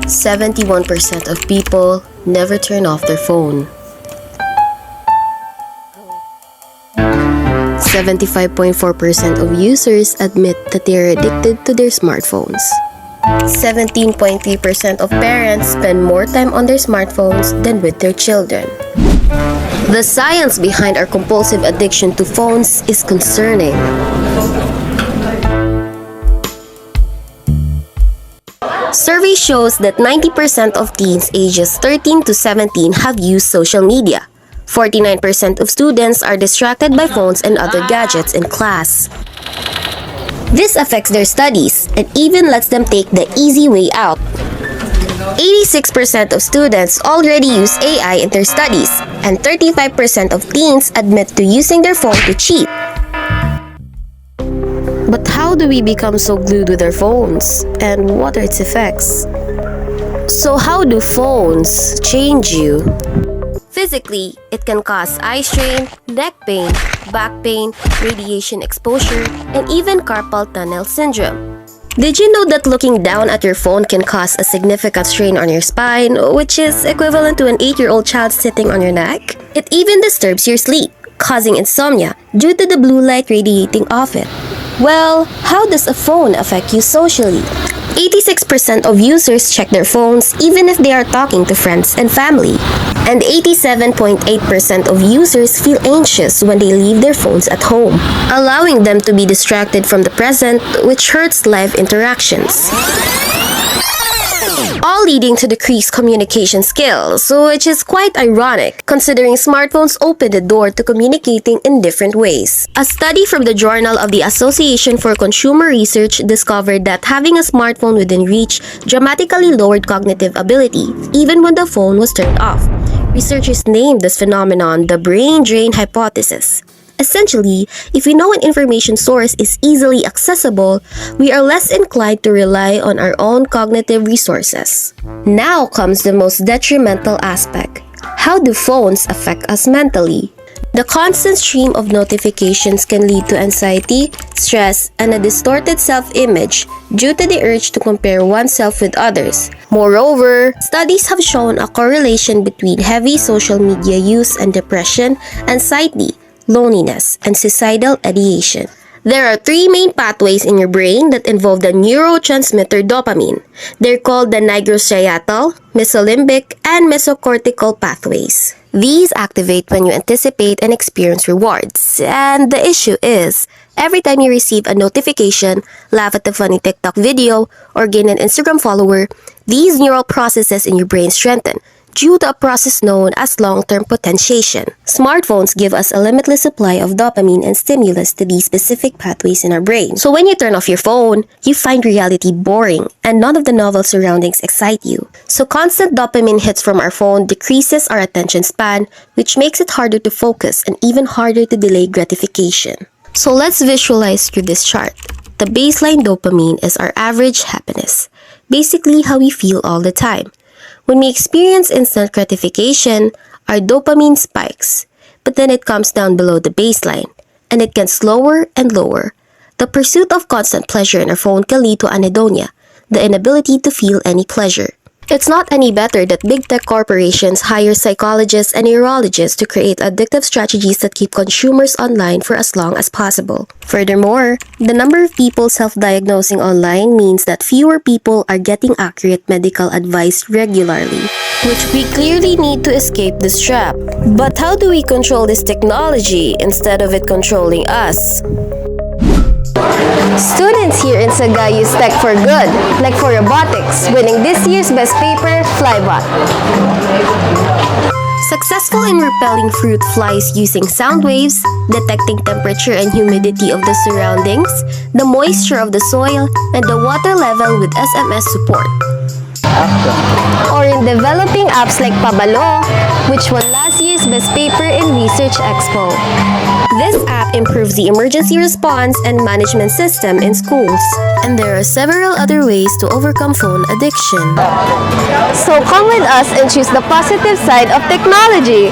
71% of people never turn off their phone. 75.4% of users admit that they are addicted to their smartphones. 17.3% of parents spend more time on their smartphones than with their children. The science behind our compulsive addiction to phones is concerning. Survey shows that 90% of teens ages 13 to 17 have used social media. 49% of students are distracted by phones and other gadgets in class. This affects their studies and even lets them take the easy way out. 86% of students already use AI in their studies, and 35% of teens admit to using their phone to cheat. But how do we become so glued with our phones? And what are its effects? So how do phones change you? Physically, it can cause eye strain, neck pain, back pain, radiation exposure, and even carpal tunnel syndrome. Did you know that looking down at your phone can cause a significant strain on your spine, which is equivalent to an 8-year-old child sitting on your neck? It even disturbs your sleep, causing insomnia due to the blue light radiating off it. Well, how does a phone affect you socially? 86% of users check their phones even if they are talking to friends and family. And 87.8% of users feel anxious when they leave their phones at home, allowing them to be distracted from the present, which hurts live interactions. All leading to decreased communication skills, which is quite ironic considering smartphones open the door to communicating in different ways. A study from the Journal of the Association for Consumer Research discovered that having a smartphone within reach dramatically lowered cognitive ability, even when the phone was turned off. Researchers named this phenomenon the brain drain hypothesis. Essentially, if we know an information source is easily accessible, we are less inclined to rely on our own cognitive resources. Now comes the most detrimental aspect. How do phones affect us mentally? The constant stream of notifications can lead to anxiety, stress, and a distorted self-image due to the urge to compare oneself with others. Moreover, studies have shown a correlation between heavy social media use and depression, anxiety, loneliness, and suicidal ideation. There are 3 main pathways in your brain that involve the neurotransmitter dopamine. They're called the nigrostriatal, mesolimbic, and mesocortical pathways. These activate when you anticipate and experience rewards. And the issue is, every time you receive a notification, laugh at a funny TikTok video, or gain an Instagram follower, these neural processes in your brain strengthen due to a process known as long-term potentiation. Smartphones give us a limitless supply of dopamine and stimulus to these specific pathways in our brain. So when you turn off your phone, you find reality boring and none of the novel surroundings excite you. So constant dopamine hits from our phone decreases our attention span, which makes it harder to focus and even harder to delay gratification. So let's visualize through this chart. The baseline dopamine is our average happiness, basically how we feel all the time. When we experience instant gratification, our dopamine spikes, but then it comes down below the baseline, and it gets lower and lower. The pursuit of constant pleasure in our phone can lead to anhedonia, the inability to feel any pleasure. It's not any better that big tech corporations hire psychologists and neurologists to create addictive strategies that keep consumers online for as long as possible. Furthermore, the number of people self-diagnosing online means that fewer people are getting accurate medical advice regularly, which we clearly need to escape this trap. But how do we control this technology instead of it controlling us? Students here in Sagay use tech for good, like for robotics, winning this year's best paper, Flybot. Successful in repelling fruit flies using sound waves, detecting temperature and humidity of the surroundings, the moisture of the soil, and the water level with SMS support. Or in developing apps like Pabalo, which won last year's best paper in Research Expo. This app improves the emergency response and management system in schools. And there are several other ways to overcome phone addiction. So come with us and choose the positive side of technology.